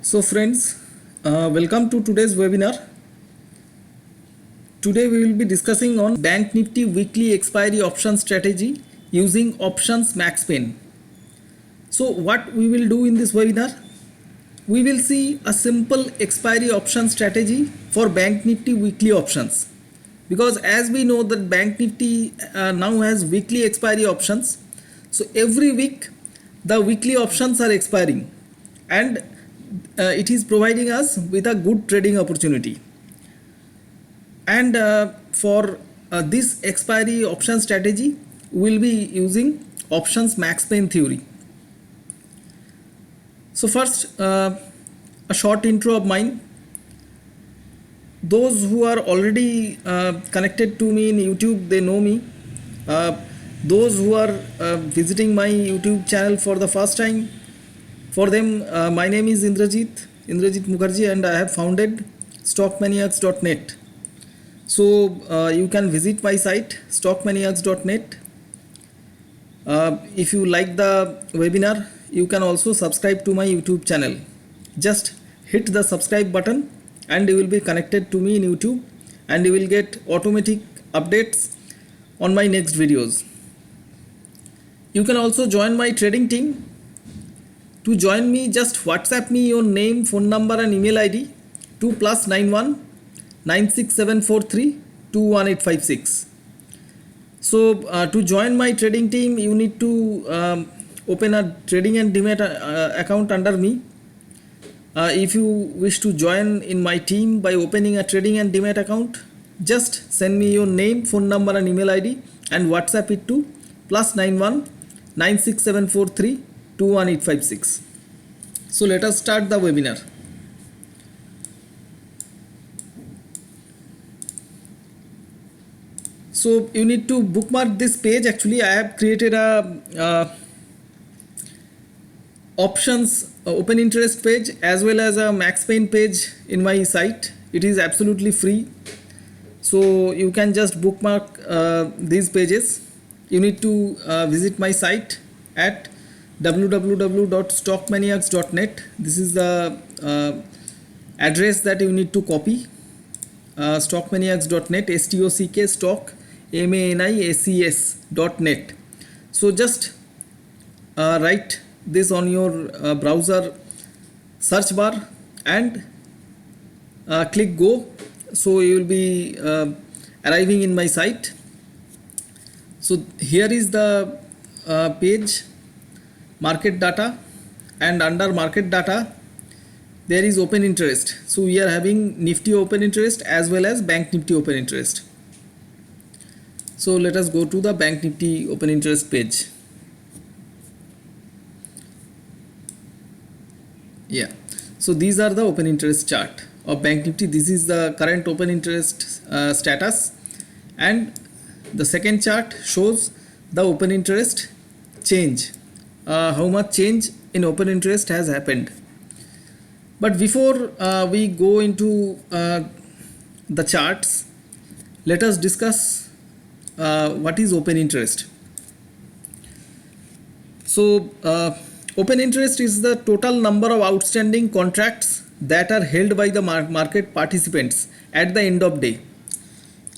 So friends, welcome to today's webinar. Today we will be discussing on Bank Nifty weekly expiry option strategy using options max pain. So what we will do in this webinar? We will see a simple expiry option strategy for Bank Nifty weekly options. Because as we know that Bank Nifty now has weekly expiry options. So every week the weekly options are expiring and it is providing us with a good trading opportunity. And for this expiry option strategy, we will be using options max pain theory. So first, a short intro of mine. Those who are already connected to me in YouTube, they know me. Those who are visiting my YouTube channel for the first time, for them, my name is Indrajit Mukherjee, and I have founded stockmaniacs.net. So you can visit my site stockmaniacs.net. If you like the webinar, you can also subscribe to my YouTube channel. Just hit the subscribe button and you will be connected to me in YouTube, and you will get automatic updates on my next videos. You can also join my trading team. To join me, just WhatsApp me your name, phone number and email ID to +91 96743 21856. So to join my trading team, you need to open a trading and demat account under me. If you wish to join in my team by opening a trading and demat account, just send me your name, phone number and email ID and WhatsApp it to +91 96743 21856. So let us start the webinar. So you need to bookmark this page. Actually, I have created a options open interest page as well as a max pain page in my site. It is absolutely free. So you can just bookmark these pages. You need to visit my site at www.stockmaniacs.net. This is the address that you need to copy. Stockmaniacs.net, STOCK stock MANIACS.net. So just write this on your browser search bar and click go. So you will be arriving in my site. So here is the page, market data, and under market data there is open interest. So we are having Nifty open interest as well as Bank Nifty open interest. So let us go to the Bank Nifty open interest page. Yeah, so these are the open interest chart of Bank Nifty. This is the current open interest status, and the second chart shows the open interest change, how much change in open interest has happened. But before we go into the charts, let us discuss what is open interest. So open interest is the total number of outstanding contracts that are held by the market participants at the end of day.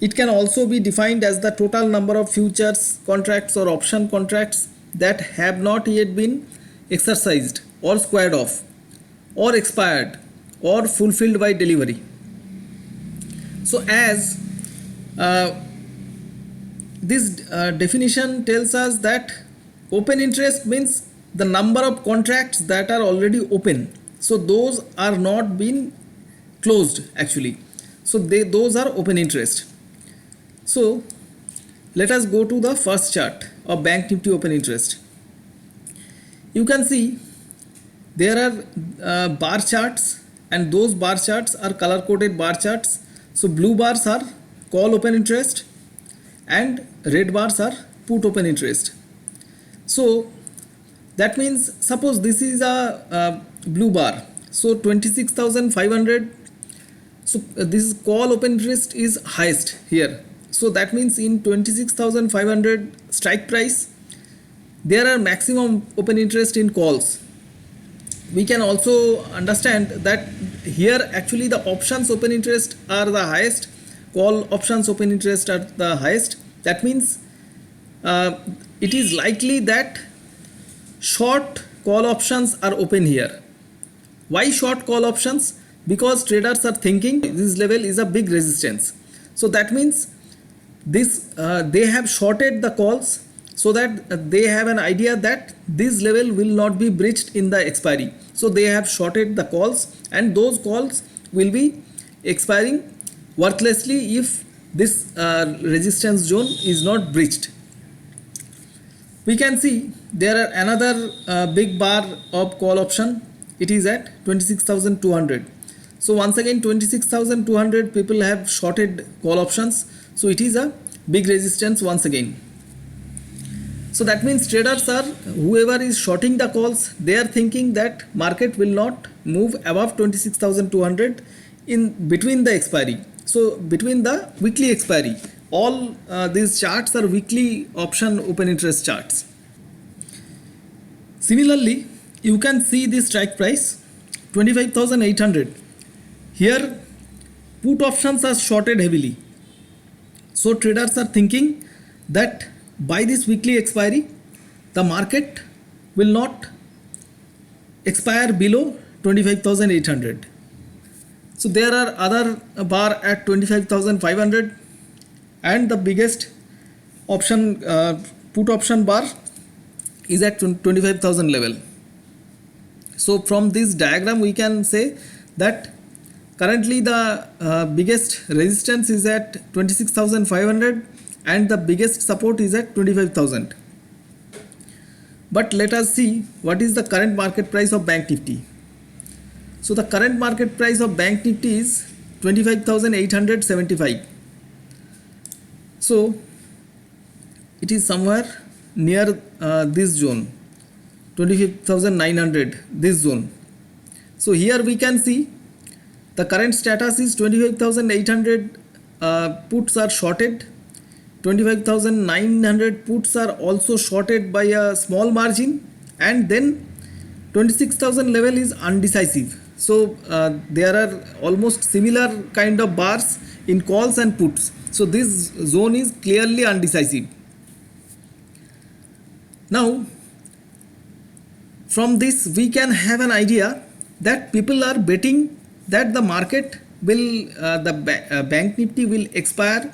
It can also be defined as the total number of futures contracts or option contracts that have not yet been exercised or squared off or expired or fulfilled by delivery. So as this definition tells us that open interest means the number of contracts that are already open. So those are not been closed actually. So those are open interest. So let us go to the first chart of Bank Nifty open interest. You can see there are bar charts, and those bar charts are color coded bar charts. So blue bars are call open interest and red bars are put open interest. So that means suppose this is a blue bar, so 26,500. So this is call open interest is highest here. So that means in 26,500 strike price there are maximum open interest in calls. we can also understand that here actually the options open interest are the highest, call options open interest are the highest. That means it is likely that short call options are open here. Why short call options? Because traders are thinking this level is a big resistance. So that means this they have shorted the calls so that they have an idea that this level will not be breached in the expiry. So they have shorted the calls, and those calls will be expiring worthlessly if this resistance zone is not breached. We can see there are another big bar of call option. It is at 26,200. So once again 26,200 people have shorted call options. So it is a big resistance once again. So that means traders are, whoever is shorting the calls, they are thinking that market will not move above 26,200 in between the expiry. So between the weekly expiry, all these charts are weekly option open interest charts. Similarly, you can see the strike price 25,800. Here put options are shorted heavily. So traders are thinking that by this weekly expiry the market will not expire below 25,800. So there are other bar at 25,500, and the biggest option put option bar is at 25,000 level. So from this diagram we can say that currently the biggest resistance is at 26,500 and the biggest support is at 25,000. But let us see what is the current market price of Bank Nifty. So the current market price of Bank Nifty is 25,875. So it is somewhere near this zone, 25,900, this zone. So here we can see the current status is 25,800 puts are shorted, 25,900 puts are also shorted by a small margin, and then 26,000 level is undecisive. So there are almost similar kind of bars in calls and puts. So this zone is clearly undecisive. Now from this we can have an idea that people are betting that the market will Bank Nifty will expire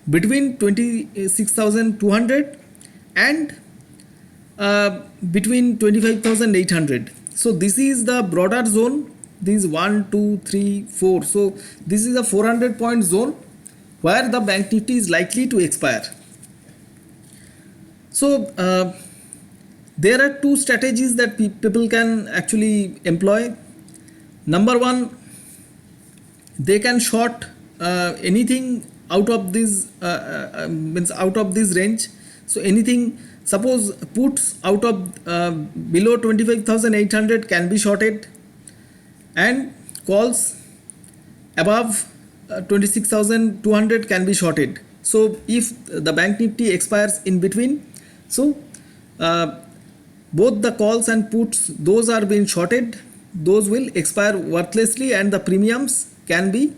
between 26,200 and between 25,800. So this is the broader zone. These 1, 2, 3, 4. So this is a 400 point zone where the Bank Nifty is likely to expire. So there are two strategies that people can actually employ. Number one, they can short anything out of this means out of this range. So anything, suppose puts out of below 25,800 can be shorted, and calls above 26,200 can be shorted. So if the Bank Nifty expires in between, so both the calls and puts, those are being shorted, those will expire worthlessly, and the premiums can be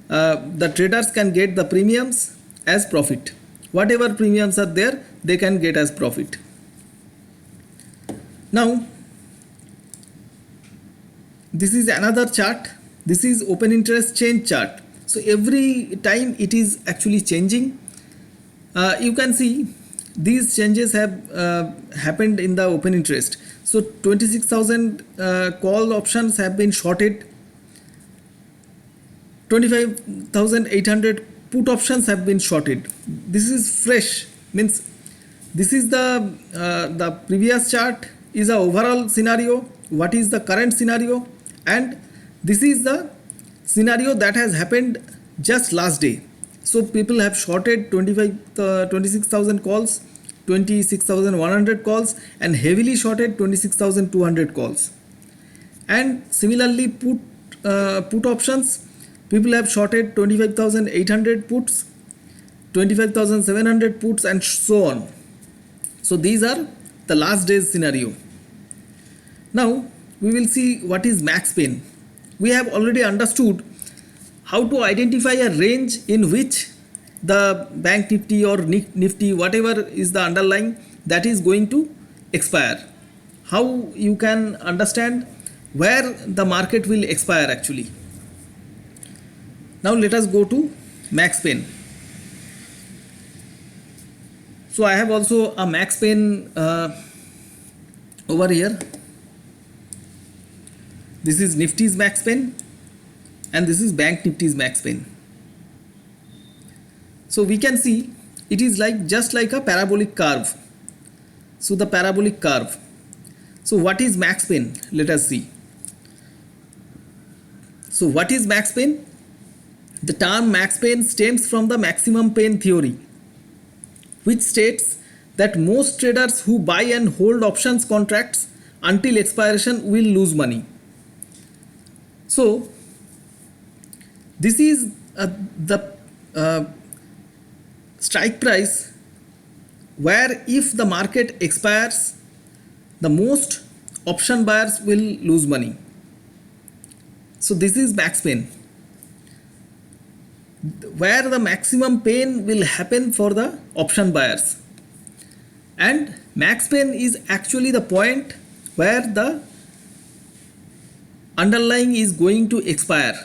the traders can get the premiums as profit. Whatever premiums are there, they can get as profit. Now this is another chart. This is open interest change chart. So every time it is actually changing. You can see these changes have happened in the open interest. So 26,000 call options have been shorted, 25,800 put options have been shorted. This is fresh, means this is the previous chart is a overall scenario, what is the current scenario, and this is the scenario that has happened just last day. So people have shorted 26,000 calls, 26,100 calls, and heavily shorted 26,200 calls. And similarly put options, people have shorted 25,800 puts, 25,700 puts, and so on. So these are the last day's scenario. Now we will see what is max pain. We have already understood how to identify a range in which the bank nifty or nifty, whatever is the underlying, that is going to expire. How you can understand where the market will expire actually. Now let us go to max pain. So I have also a max pain over here. This is Nifty's max pain and this is bank nifty's max pain. So we can see it is like just like a parabolic curve. So the parabolic curve. So what is max pain? Let us see. So what is max pain? The term max pain stems from the maximum pain theory, which states that most traders who buy and hold options contracts until expiration will lose money. So this is the strike price where if the market expires, the most option buyers will lose money. So this is max pain, where the maximum pain will happen for the option buyers. And max pain is actually the point where the underlying is going to expire,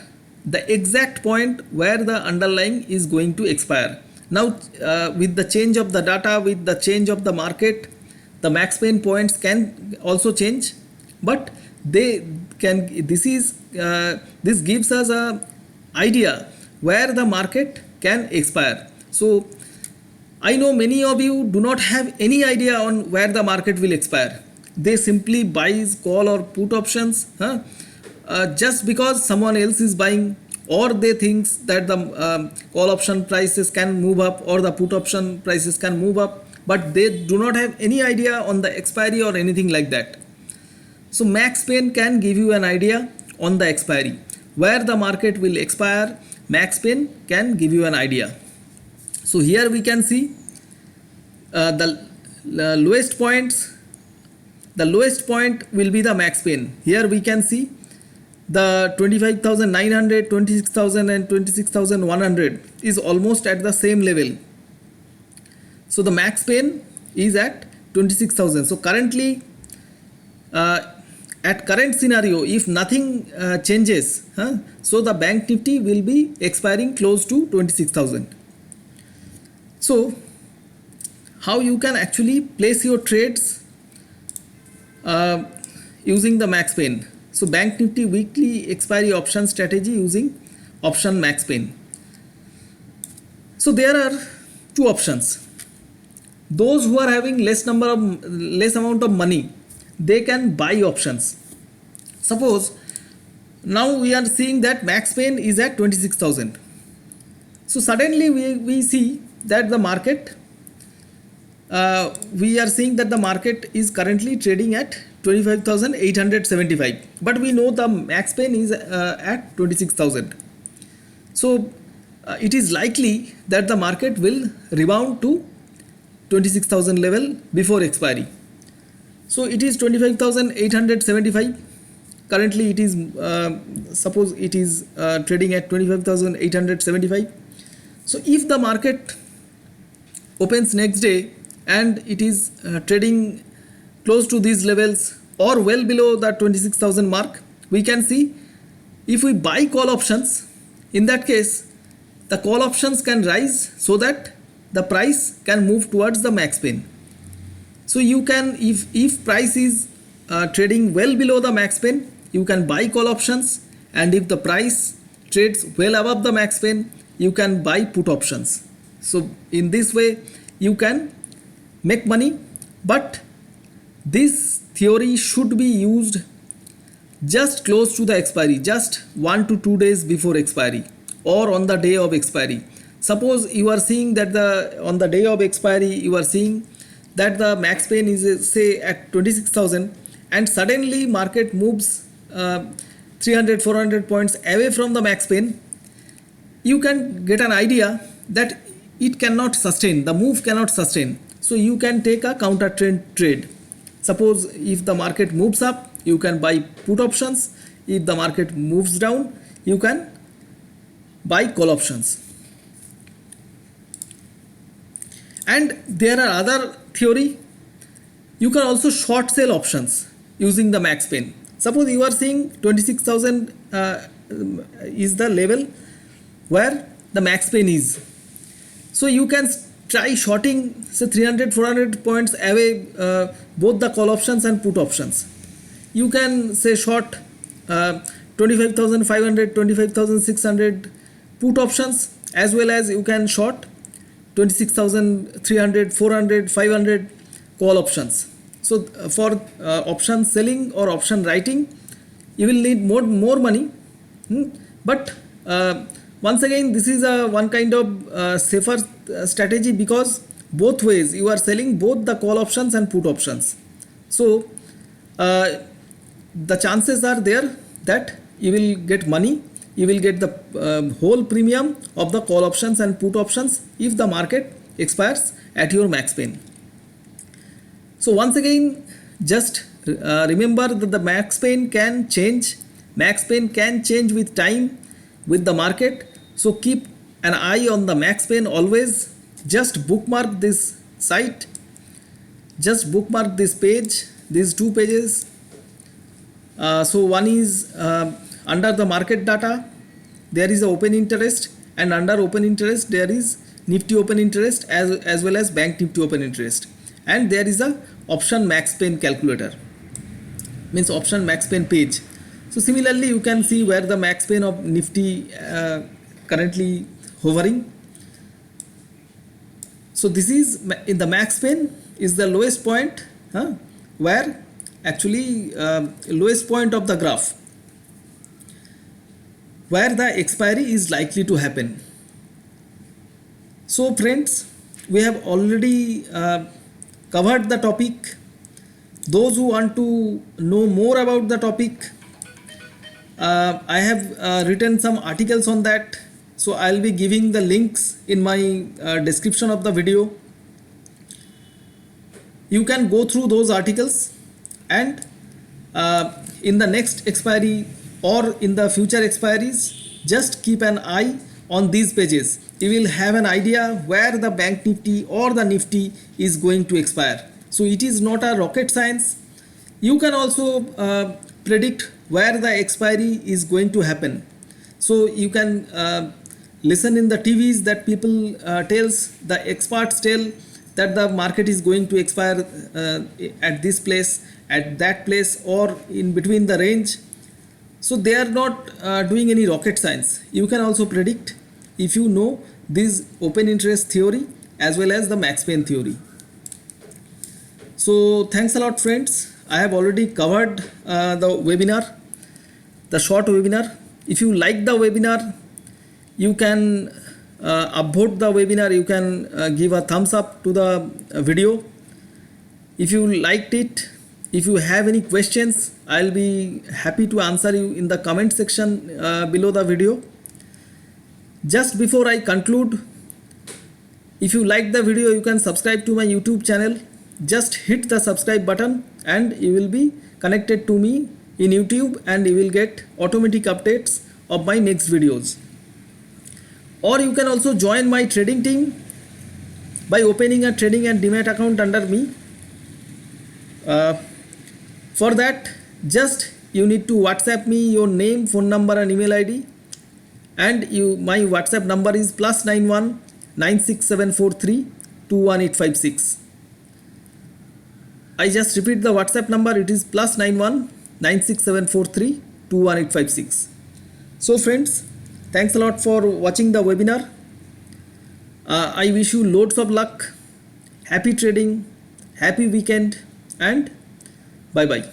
the exact point where the underlying is going to expire. Now with the change of the data, with the change of the market, the max pain points can also change, but they can, this gives us a idea where the market can expire. So I know many of you do not have any idea on where the market will expire. They simply buys call or put options just because someone else is buying, or they think that the call option prices can move up or the put option prices can move up, but they do not have any idea on the expiry or anything like that. So max pain can give you an idea on the expiry where the market will expire. Max pain can give you an idea. So here we can see the lowest points. The lowest point will be the max pain. Here we can see the 25,900, 26,000 and 26,100 is almost at the same level. So the max pain is at 26,000. So currently at current scenario, if nothing changes, so the bank nifty will be expiring close to 26,000. So how you can actually place your trades using the max pain. So bank nifty weekly expiry option strategy using option max pain. So there are two options. Those who are having less amount of money, they can buy options. Suppose now we are seeing that max pain is at 26,000. So suddenly we see that the market, we are seeing that the market is currently trading at 25,875, but we know the max pain is at 26,000. So it is likely that the market will rebound to 26,000 level before expiry. So it is 25,875. Currently it is suppose it is trading at 25,875. So if the market opens next day and it is trading close to these levels or well below the 26,000 mark, we can see if we buy call options, in that case the call options can rise so that the price can move towards the max pain. So you can, if price is trading well below the max pain, you can buy call options, and if the price trades well above the max pain, you can buy put options. So in this way you can make money, but this theory should be used just close to the expiry, just 1 to 2 days before expiry or on the day of expiry. Suppose you are seeing that on the day of expiry you are seeing that the max pain is say at 26,000 and suddenly market moves 300-400 points away from the max pain, you can get an idea that it cannot sustain, the move cannot sustain. So you can take a counter trend trade. Suppose if the market moves up you can buy put options. If the market moves down, you can buy call options. And there are other theory. You can also short sell options using the max pain. Suppose you are seeing 26,000 is the level where the max pain is. So you can try shorting say 300 400 points away both the call options and put options. You can say short 25,500 25,600 put options, as well as you can short 26,300 400 500 call options. So for option selling or option writing, you will need more money, but once again this is a one kind of safer strategy, because both ways you are selling both the call options and put options. So the chances are there that you will get money, you will get the whole premium of the call options and put options if the market expires at your max pain. So once again, just remember that the max pain can change. Max pain can change with time, with the market. So keep an eye on the max pain always. Just bookmark this site. Just bookmark this page, these two pages. So one is under the market data, there is a open interest, and under open interest there is Nifty open interest as well as Bank Nifty open interest, and there is a option max pain calculator, means option max pain page. So similarly you can see where the max pain of Nifty currently hovering. So this is in the max pain is the lowest point, where actually lowest point of the graph where the expiry is likely to happen. So friends, we have already covered the topic. Those who want to know more about the topic, I have written some articles on that, so I'll be giving the links in my description of the video. You can go through those articles, and in the next expiry or in the future expiries, just keep an eye on these pages. You will have an idea where the Bank Nifty or the Nifty is going to expire. So it is not a rocket science. You can also predict where the expiry is going to happen. So you can listen in the TVs that people tells, the experts tell that the market is going to expire at this place, at that place, or in between the range. So they are not doing any rocket science. You can also predict if you know this open interest theory as well as the max pain theory. So thanks a lot friends. I have already covered the webinar, the short webinar. If you like the webinar, you can upvote the webinar, you can give a thumbs up to the video. If you liked it, if you have any questions, I'll be happy to answer you in the comment section below the video. Just before I conclude, if you like the video, you can subscribe to my YouTube channel. Just hit the subscribe button and you will be connected to me in YouTube, and you will get automatic updates of my next videos. Or you can also join my trading team by opening a trading and demat account under me. For that, just you need to WhatsApp me your name, phone number and email ID, and my WhatsApp number is +91 96743 21856. I just repeat the WhatsApp number, it is +91 96743 21856. So friends, thanks a lot for watching the webinar. I wish you loads of luck, happy trading, happy weekend, and bye bye.